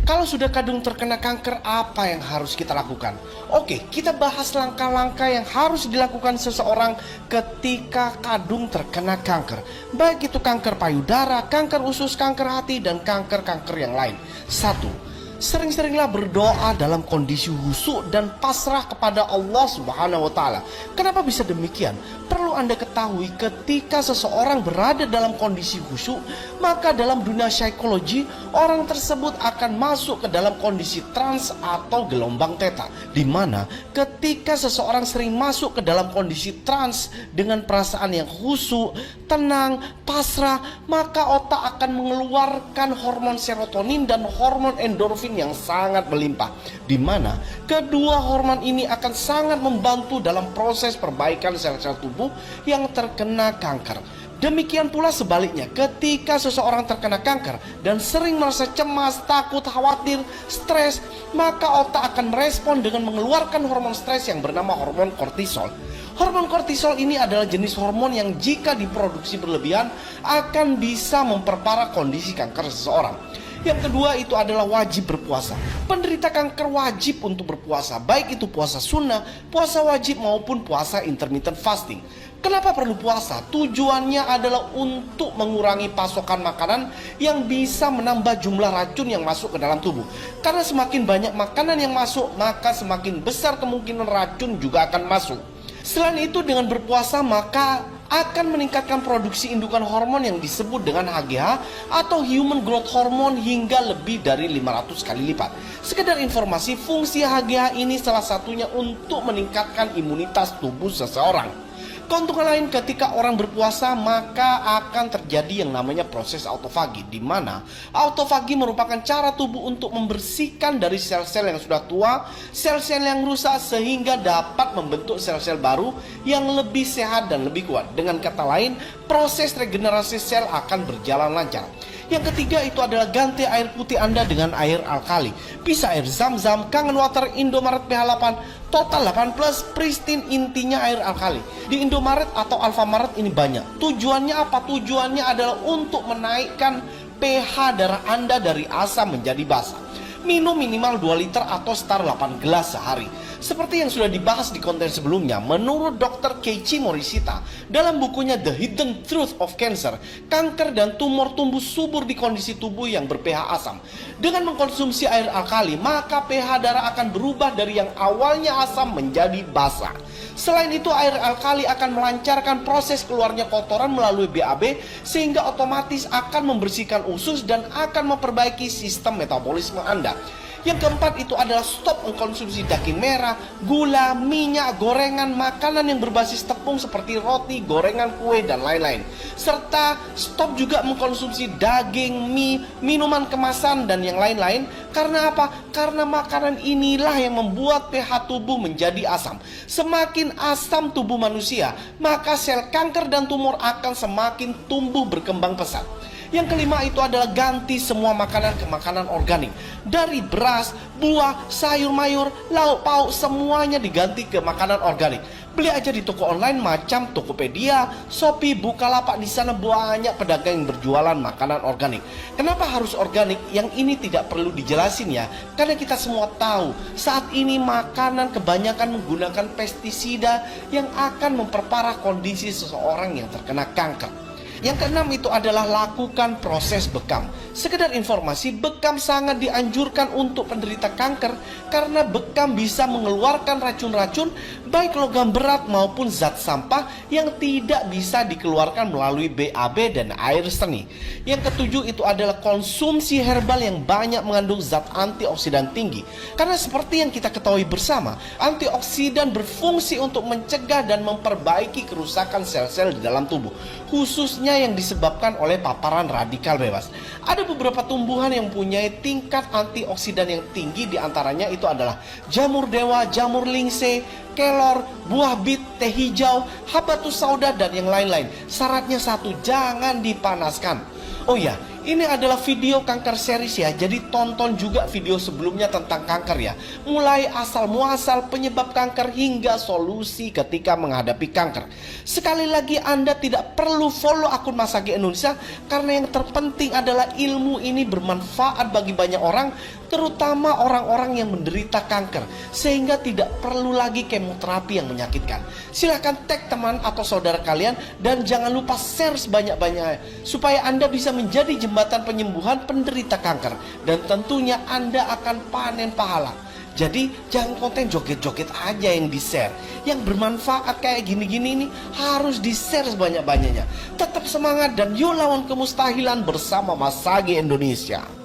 Kalau sudah kadung terkena kanker, apa yang harus kita lakukan? Oke, kita bahas langkah-langkah yang harus dilakukan seseorang ketika kadung terkena kanker. Baik itu kanker payudara, kanker usus, kanker hati, dan kanker-kanker yang lain. 1. Sering-seringlah berdoa dalam kondisi khusyuk dan pasrah kepada Allah Subhanahu wa Ta'ala. Kenapa bisa demikian? Perlu Anda ketahui, ketika seseorang berada dalam kondisi khusyuk, maka dalam dunia psikologi orang tersebut akan masuk ke dalam kondisi trans atau gelombang theta, di mana ketika seseorang sering masuk ke dalam kondisi trans dengan perasaan yang khusyuk, tenang, pasrah, maka otak akan mengeluarkan hormon serotonin dan hormon endorfin yang sangat melimpah, di mana kedua hormon ini akan sangat membantu dalam proses perbaikan sel-sel tubuh yang terkena kanker. Demikian pula sebaliknya, ketika seseorang terkena kanker dan sering merasa cemas, takut, khawatir, stres, maka otak akan merespon dengan mengeluarkan hormon stres yang bernama hormon kortisol. Hormon kortisol ini adalah jenis hormon yang jika diproduksi berlebihan akan bisa memperparah kondisi kanker seseorang. Yang kedua itu adalah wajib berpuasa. Penderita kanker wajib untuk berpuasa, baik itu puasa sunnah, puasa wajib maupun puasa intermittent fasting. Kenapa perlu puasa? Tujuannya adalah untuk mengurangi pasokan makanan yang bisa menambah jumlah racun yang masuk ke dalam tubuh. Karena semakin banyak makanan yang masuk, maka semakin besar kemungkinan racun juga akan masuk. Selain itu, dengan berpuasa maka akan meningkatkan produksi indukan hormon yang disebut dengan HGH atau Human Growth Hormone hingga lebih dari 500 kali lipat. Sekedar informasi, fungsi HGH ini salah satunya untuk meningkatkan imunitas tubuh seseorang. Keuntungan lain ketika orang berpuasa, maka akan terjadi yang namanya proses autofagi, di mana autofagi merupakan cara tubuh untuk membersihkan dari sel-sel yang sudah tua, sel-sel yang rusak, sehingga dapat membentuk sel-sel baru yang lebih sehat dan lebih kuat. Dengan kata lain, proses regenerasi sel akan berjalan lancar. Yang ketiga itu adalah ganti air putih Anda dengan air alkali. Bisa air Zam-Zam, Kangen Water, Indomaret pH 8, Total 8 Plus, Pristine, intinya air alkali. Di Indomaret atau Alfamaret ini banyak. Tujuannya apa? Tujuannya adalah untuk menaikkan pH darah Anda dari asam menjadi basa. Minum minimal 2 liter atau sekitar 8 gelas sehari. Seperti yang sudah dibahas di konten sebelumnya, menurut Dr. Keiichi Morishita dalam bukunya The Hidden Truth of Cancer, kanker dan tumor tumbuh subur di kondisi tubuh yang ber-pH asam. Dengan mengkonsumsi air alkali, maka pH darah akan berubah dari yang awalnya asam menjadi basa. Selain itu, air alkali akan melancarkan proses keluarnya kotoran melalui BAB, sehingga otomatis akan membersihkan usus dan akan memperbaiki sistem metabolisme Anda. Yang keempat itu adalah stop mengkonsumsi daging merah, gula, minyak, gorengan, makanan yang berbasis tepung seperti roti, gorengan, kue, dan lain-lain. Serta stop juga mengkonsumsi daging, mie, minuman kemasan, dan yang lain-lain. Karena apa? Karena makanan inilah yang membuat pH tubuh menjadi asam. Semakin asam tubuh manusia, maka sel kanker dan tumor akan semakin tumbuh berkembang pesat. Yang kelima itu adalah ganti semua makanan ke makanan organik. Dari beras, buah, sayur mayur, lauk pauk, semuanya diganti ke makanan organik. Beli aja di toko online macam Tokopedia, Shopee, Bukalapak. Di sana banyak pedagang yang berjualan makanan organik. Kenapa harus organik? Yang ini tidak perlu dijelasin ya, karena kita semua tahu saat ini makanan kebanyakan menggunakan pestisida yang akan memperparah kondisi seseorang yang terkena kanker. Yang keenam itu adalah lakukan proses bekam. Sekedar informasi, bekam sangat dianjurkan untuk penderita kanker karena bekam bisa mengeluarkan racun-racun baik logam berat maupun zat sampah yang tidak bisa dikeluarkan melalui BAB dan air seni. Yang ketujuh itu adalah konsumsi herbal yang banyak mengandung zat antioksidan tinggi. Karena seperti yang kita ketahui bersama, antioksidan berfungsi untuk mencegah dan memperbaiki kerusakan sel-sel di dalam tubuh, khususnya yang disebabkan oleh paparan radikal bebas. Ada beberapa tumbuhan yang mempunyai tingkat antioksidan yang tinggi, diantaranya itu adalah jamur dewa, jamur lingse, kelor, buah bit, teh hijau, habatus sauda, dan yang lain-lain. Syaratnya satu, jangan dipanaskan. Oh ya, ini adalah video kanker series ya, jadi tonton juga video sebelumnya tentang kanker ya. Mulai asal muasal penyebab kanker hingga solusi ketika menghadapi kanker. Sekali lagi, Anda tidak perlu follow akun Masagi Indonesia karena yang terpenting adalah ilmu ini bermanfaat bagi banyak orang. terutama orang-orang yang menderita kanker, sehingga tidak perlu lagi kemoterapi yang menyakitkan. Silahkan tag teman atau saudara kalian dan jangan lupa share sebanyak-banyaknya supaya Anda bisa menjadi jembatan penyembuhan penderita kanker, dan tentunya Anda akan panen pahala. Jadi jangan konten joget-joget aja yang di-share. Yang bermanfaat kayak gini-gini ini harus di-share sebanyak-banyaknya. Tetap semangat dan yuk lawan kemustahilan bersama Mas Sagi Indonesia.